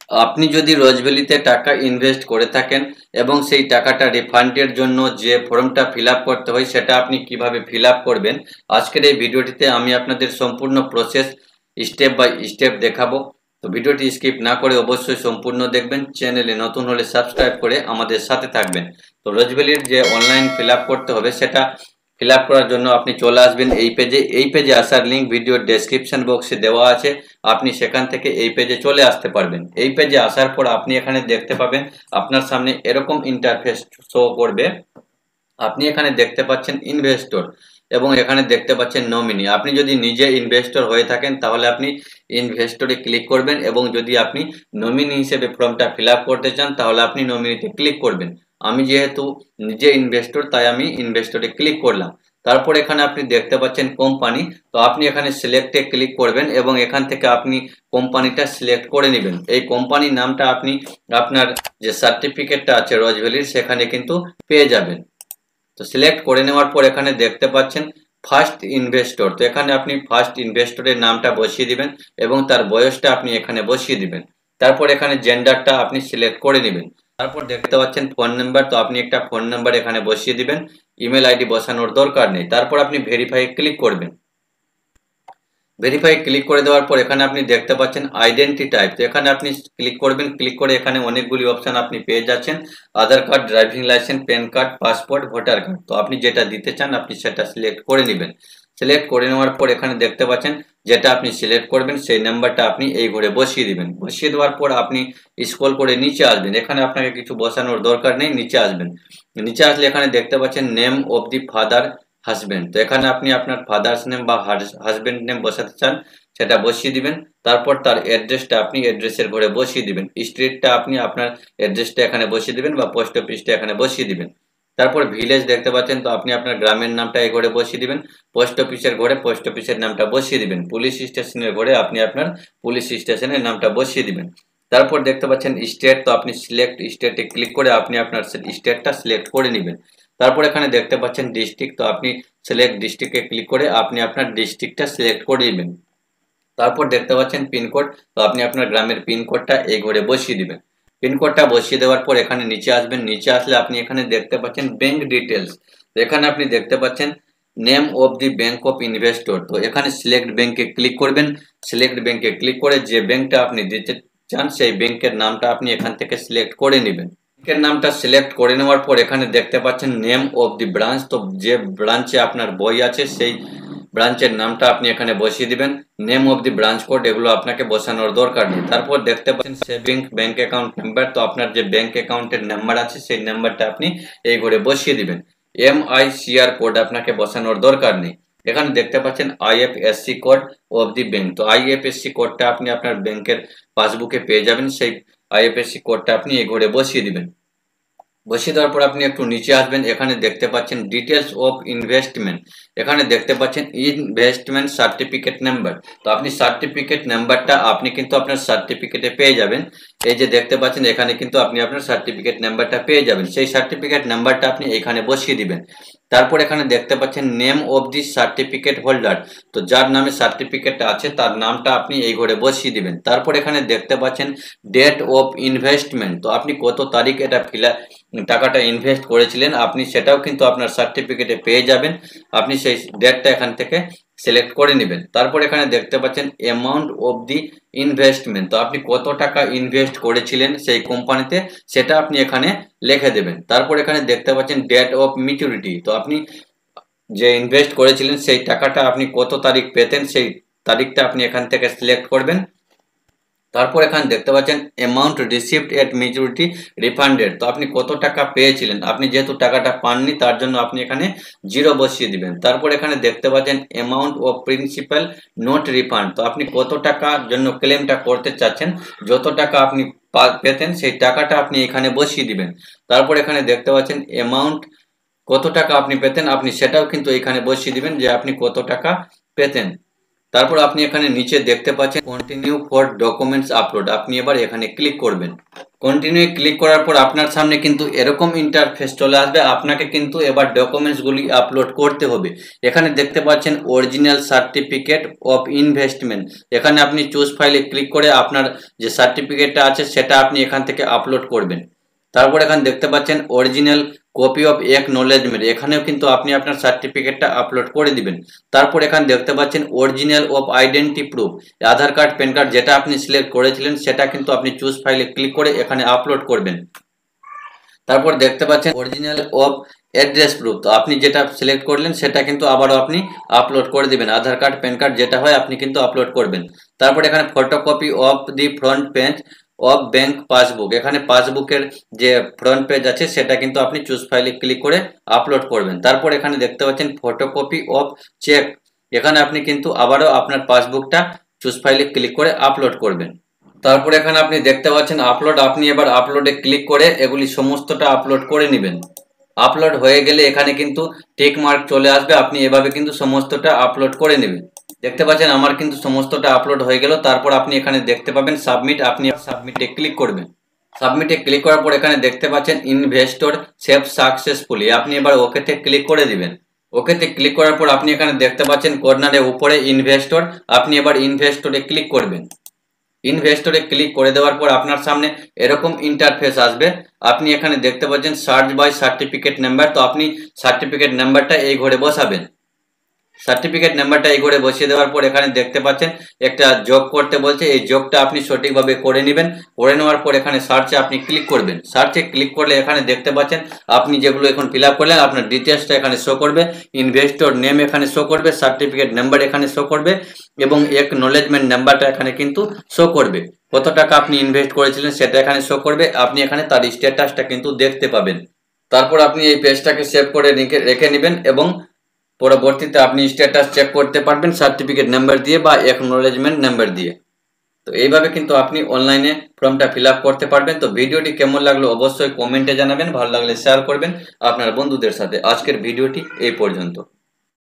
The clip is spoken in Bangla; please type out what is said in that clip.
আপনি যদি রোজভ্যালিতে টাকা ইনভেস্ট করে থাকেন এবং সেই টাকাটা রিফান্ডের জন্য যে ফর্মটা ফিল আপ করতে হয় সেটা আপনি কিভাবে ফিল আপ করবেন, আজকের এই ভিডিওটিতে আমি আপনাদের সম্পূর্ণ প্রসেস স্টেপ বাই স্টেপ দেখাবো। তো ভিডিওটি স্কিপ না করে অবশ্যই সম্পূর্ণ দেখবেন। চ্যানেলে নতুন হলে সাবস্ক্রাইব করে আমাদের সাথে থাকবেন। তো রোজভ্যালির যে অনলাইন ফিল আপ করতে হবে সেটা ফিল আপ করার জন্য আপনি চলে আসবেন এই পেজে আসার লিঙ্ক ভিডিওর ডেসক্রিপশন বক্সে দেওয়া আছে। আপনি সেখান থেকে এই পেজে চলে আসতে পারবেন। এই পেজে আসার পর আপনি এখানে দেখতে পাবেন আপনার সামনে এরকম ইন্টারফেস শো করবে। আপনি এখানে দেখতে পাচ্ছেন ইনভেস্টর এবং এখানে দেখতে পাচ্ছেন নমিনি। আপনি যদি নিজে ইনভেস্টর হয়ে থাকেন তাহলে আপনি ইনভেস্টরে ক্লিক করবেন এবং যদি আপনি নমিনি হিসেবে ফর্মটা ফিল আপ করতে চান তাহলে আপনি নমিনিতে ক্লিক করবেন। আমি যেহেতু নিজে ইনভেস্টর তাই আমি ইনভেস্টরে ক্লিক করলাম। তারপর এখানে আপনি দেখতে পাচ্ছেন কোম্পানি, তো আপনি এখানে সিলেক্টে ক্লিক করবেন এবং এখান থেকে আপনি কোম্পানিটা সিলেক্ট করে নেবেন। এই কোম্পানির নামটা আপনি আপনার যে সার্টিফিকেটটা আছে রোজভ্যালির সেখানে কিন্তু পেয়ে যাবেন। তো সিলেক্ট করে নেওয়ার পর এখানে দেখতে পাচ্ছেন ফার্স্ট ইনভেস্টর, তো এখানে আপনি ফার্স্ট ইনভেস্টরের নামটা বসিয়ে দিবেন এবং তার বয়সটা আপনি এখানে বসিয়ে দিবেন। তারপর এখানে জেন্ডারটা আপনি সিলেক্ট করে নেবেন। তারপর দেখতে পাচ্ছেন ফোন নাম্বার, তো আপনি একটা ফোন নাম্বার এখানে বসিয়ে দিবেন। ইমেল আইডি বসানোর দরকার নেই। তারপর আপনি ভেরিফাই ক্লিক করবেন। ভেরিফাই ক্লিক করে দেওয়ার পর এখানে আপনি দেখতে পাচ্ছেন আইডেন্টি টাইপ, তো এখানে আপনি ক্লিক করবেন। ক্লিক করে এখানে অনেকগুলি অপশন আপনি পেয়ে যাচ্ছেন, Aadhaar card, driving licence, PAN card, passport, voter card. তো আপনি যেটা দিতে চান আপনি সেটা সিলেক্ট করে নেবেন। সিলেক্ট করে নেওয়ার পর এখানে দেখতে পাচ্ছেন যেটা আপনি সিলেক্ট করবেন সেই নাম্বারটা আপনি এই ঘরে বসিয়ে দিবেন। বসিয়ে দেওয়ার পর আপনি স্ক্রল করে নিচে আসবেন। এখানে আপনাকে কিছু বসানোর দরকার নেই, নিচে আসবেন। নিচে আসলে এখানে দেখতে পাচ্ছেন name of the father husband, তো এখানে আপনি আপনার ফাদার্স নেম বা হাজবেন্ড নেম বসাতে চান সেটা বসিয়ে দিবেন। তারপর তার অ্যাড্রেসটা আপনি অ্যাড্রেসের ঘরে বসিয়ে দিবেন। স্ট্রিটটা আপনি আপনার অ্যাড্রেসটা এখানে বসিয়ে দিবেন বা পোস্ট অফিসটা এখানে বসিয়ে দিবেন। তারপর ভিলেজ দেখতে পাচ্ছেন, তো আপনি আপনার গ্রামের নামটা এই ঘরে বসিয়ে দিবেন। পোস্ট অফিসের ঘরে পোস্ট অফিসের নামটা বসিয়ে দিবেন। পুলিশ স্টেশনের ঘরে আপনি আপনার পুলিশ স্টেশনের নামটা বসিয়ে দিবেন। তারপর দেখতে পাচ্ছেন স্টেট, তো আপনি সিলেক্ট স্টেটে ক্লিক করে আপনি আপনার স্টেটটা সিলেক্ট করে নেবেন। তারপর এখানে দেখতে পাচ্ছেন ডিস্ট্রিক্ট, তো আপনি সিলেক্ট ডিস্ট্রিক্টে ক্লিক করে আপনি আপনার ডিস্ট্রিক্টটা সিলেক্ট করে নেবেন। তারপর দেখতে পাচ্ছেন পিনকোড, তো আপনি আপনার গ্রামের পিনকোডটা এই ঘরে বসিয়ে দিবেন। পিনকোডটা বসিয়ে দেওয়ার পর এখানে নিচে আসবেন। নিচে আসলে আপনি এখানে দেখতে পাচ্ছেন ব্যাংক ডিটেলস, এখানে আপনি দেখতে পাচ্ছেন name of the bank of investor, তো এখানে সিলেক্ট ব্যাংকে ক্লিক করবেন। সিলেক্ট ব্যাংকে ক্লিক করে যে ব্যাংকটা আপনি দিতে চান সেই ব্যাংকের নামটা আপনি এখান থেকে সিলেক্ট করে নেবেন। ব্যাংকের নামটা সিলেক্ট করে নেওয়ার পর এখানে দেখতে পাচ্ছেন নেম অফ দি ব্রাঞ্চ, তো যে ব্রাঞ্চে আপনার বই আছে সেই ব্রাঞ্চের নামটা আপনি এখানে বসিয়ে দিবেন। Name of the branch code এগুলো আপনাকে বসানোর দরকার নেই। তারপর দেখতে পাচ্ছেন সেভিং ব্যাংক অ্যাকাউন্ট নাম্বার, তো আপনার যে ব্যাংক অ্যাকাউন্টের নাম্বার আছে সেই নাম্বারটা আপনি এই ঘরে বসিয়ে দিবেন। MICR কোড আপনাকে বসানোর দরকার নেই। এখানে দেখতে পাচ্ছেন IFSC code of the bank, তো IFSC কোডটা আপনি আপনার ব্যাংকের পাসবুকে পেয়ে যাবেন। সেই IFSC কোডটা আপনি এই ঘরে বসিয়ে দিবেন। বসিয়ে দেওয়ার পর আপনি একটু নিচে আসবেন। এখানে দেখতে পাচ্ছেন ডিটেলস অফ ইনভেস্টমেন্ট, এখানে দেখতে পাচ্ছেন ইনভেস্টমেন্ট সার্টিফিকেট নাম্বার, তো আপনি সার্টিফিকেট নাম্বারটা আপনি কিন্তু আপনার সার্টিফিকেটে পেয়ে যাবেন। এই যে দেখতে পাচ্ছেন এখানে কিন্তু আপনি আপনার সার্টিফিকেট নাম্বারটা পেয়ে যাবেন। সেই সার্টিফিকেট নাম্বারটা আপনি এখানে বসিয়ে দিবেন। তারপর এখানে দেখতে পাচ্ছেন name of the certificate holder, তো যার নামে সার্টিফিকেট আছে তার নামটা আপনি এই ঘরে বসিয়ে দিবেন। তারপর এখানে দেখতে পাচ্ছেন ডেট অফ ইনভেস্টমেন্ট, তো আপনি কত তারিখ এটা টাকাটা ইনভেস্ট করেছিলেন আপনি সেটাও কিন্তু আপনার সার্টিফিকেটে পেয়ে যাবেন। আপনি সেই ডেটটা এখান থেকে সিলেক্ট করে নেবেন। তারপর এখানে দেখতে পাচ্ছেন অ্যামাউন্ট অফ দি ইনভেস্টমেন্ট, তো আপনি কত টাকা ইনভেস্ট করেছিলেন সেই কোম্পানিতে সেটা আপনি এখানে লিখে দেবেন। তারপর এখানে দেখতে পাচ্ছেন ডেট অফ ম্যাচুরিটি, তো আপনি যে ইনভেস্ট করেছিলেন সেই টাকাটা আপনি কত তারিখ পেতেন সেই তারিখটা আপনি এখান থেকে সিলেক্ট করবেন। তারপর এখানে দেখতে পাচ্ছেন অ্যামাউন্ট রিসিভড এট ম্যাচুরিটি রিফান্ডেড, তো আপনি কত টাকা পেয়েছিলেন। আপনি যেহেতু টাকাটা পাননি তার জন্য আপনি এখানে 0 বসিয়ে দিবেন। তারপর এখানে দেখতে পাচ্ছেন amount of principal not refund, তো আপনি কত টাকার জন্য ক্লেমটা করতে চাচ্ছেন, যত টাকা আপনি পেতেন সেই টাকাটা আপনি এখানে বসিয়ে দিবেন। তারপর এখানে দেখতে পাচ্ছেন অ্যামাউন্ট কত টাকা আপনি পেতেন আপনি সেটাও কিন্তু এখানে বসিয়ে দিবেন যে আপনি কত টাকা পেতেন। তারপর আপনি এখানে নিচে দেখতে পাচ্ছেন কন্টিনিউ ফর ডকুমেন্টস আপলোড, আপনি এবার এখানে ক্লিক করবেন। কন্টিনিউ ক্লিক করার পর আপনার সামনে কিন্তু এরকম ইন্টারফেস চলে আসবে। আপনাকে কিন্তু এবার ডকুমেন্টসগুলি আপলোড করতে হবে। এখানে দেখতে পাচ্ছেন অরিজিনাল সার্টিফিকেট অফ ইনভেস্টমেন্ট। এখানে আপনি চুজ ফাইলে ক্লিক করে আপনার যে সার্টিফিকেটটা আছে সেটা আপনি এখান থেকে আপলোড করবেন। তারপর এখানে দেখতে পাচ্ছেন অরিজিনাল কপি অফ একনলেজমেন্ট, এখানেও কিন্তু আপনি আপনার সার্টিফিকেটটা আপলোড করে দিবেন। তারপর এখানে দেখতে পাচ্ছেন original of identity proof, Aadhaar card pan card যেটা আপনি সিলেক্ট করেছিলেন সেটা কিন্তু আপনি চুজ ফাইলে ক্লিক করে এখানে আপলোড করবেন। তারপর দেখতে পাচ্ছেন অরিজিনাল অফ অ্যাড্রেস প্রুফ, তো আপনি যেটা সিলেক্ট করলেন সেটা কিন্তু আবারও আপনি আপলোড করে দিবেন। আধার কার্ড প্যান কার্ড যেটা হয় আপনি কিন্তু আপলোড করবেন। তারপর এখানে photocopy of the front page of bank passbook, এখানে পাসবুকের যে ফ্রন্ট পেজ আছে সেটা কিন্তু আপনি চুজ ফাইলে ক্লিক করে আপলোড করবেন। তারপর এখানে দেখতে পাচ্ছেন ফটোকপি অফ চেক, এখানে আপনি কিন্তু আবারও আপনার পাসবুকটা চুজ ফাইলে ক্লিক করে আপলোড করবেন। তারপর এখানে আপনি দেখতে পাচ্ছেন আপলোড, আপনি এবার আপলোডে ক্লিক করে এগুলি সমস্তটা আপলোড করে নেবেন। আপলোড হয়ে গেলে এখানে কিন্তু টিক মার্ক চলে আসবে, আপনি এভাবে কিন্তু সমস্তটা আপলোড করে নেবেন। দেখতে পাচ্ছেন আমার কিন্তু সমস্তটা আপলোড হয়ে গেল। তারপর আপনি এখানে দেখতে পাবেন সাবমিট, আপনি সাবমিটে ক্লিক করবেন। সাবমিটে ক্লিক করার পর এখানে দেখতে পাচ্ছেন ইনভেস্টর সেভ সাকসেসফুলি, আপনি এবার ওকেতে ক্লিক করে দিবেন। ওকেতে ক্লিক করার পর আপনি এখানে দেখতে পাচ্ছেন কর্নারে উপরে ইনভেস্টর, আপনি এবার ইনভেস্টরে ক্লিক করবেন। ইনভেস্টরে ক্লিক করে দেওয়ার পর আপনার সামনে এরকম ইন্টারফেস আসবে। আপনি এখানে দেখতে পাচ্ছেন সার্চ বাই সার্টিফিকেট নাম্বার, তো আপনি সার্টিফিকেট নাম্বারটা এই ঘরে বসাবেন। সার্টিফিকেট নাম্বারটা এই ঘরে বসিয়ে দেওয়ার পর এখানে দেখতে পাচ্ছেন একটা যোগ করতে বলছে, এই যোগটা আপনি সঠিকভাবে করে নেবেন। করে নেওয়ার পর এখানে সার্চে আপনি ক্লিক করবেন। সার্চে ক্লিক করলে এখানে দেখতে পাচ্ছেন আপনি যেগুলো এখন ফিল আপ করলেন আপনার ডিটেলসটা এখানে শো করবে, ইনভেস্টর নেম এখানে শো করবে, সার্টিফিকেট নাম্বার এখানে শো করবে এবং একনলেজমেন্ট নাম্বারটা এখানে কিন্তু শো করবে। কত টাকা আপনি ইনভেস্ট করেছিলেন সেটা এখানে শো করবে, আপনি এখানে তার স্ট্যাটাসটা কিন্তু দেখতে পাবেন। তারপর আপনি এই পেজটাকে সেভ করে রেখে নেবেন এবং পরবর্তীতে আপনি স্ট্যাটাস চেক করতে পারবেন সার্টিফিকেট নাম্বার দিয়ে বা একনলেজমেন্ট নাম্বার দিয়ে। তো এইভাবে কিন্তু আপনি অনলাইনে ফর্মটা ফিল আপ করতে পারবেন। তো ভিডিওটি কেমন লাগলো অবশ্যই কমেন্টে জানাবেন, ভালো লাগলে শেয়ার করবেন আপনার বন্ধুদের সাথে। আজকের ভিডিওটি এই পর্যন্ত।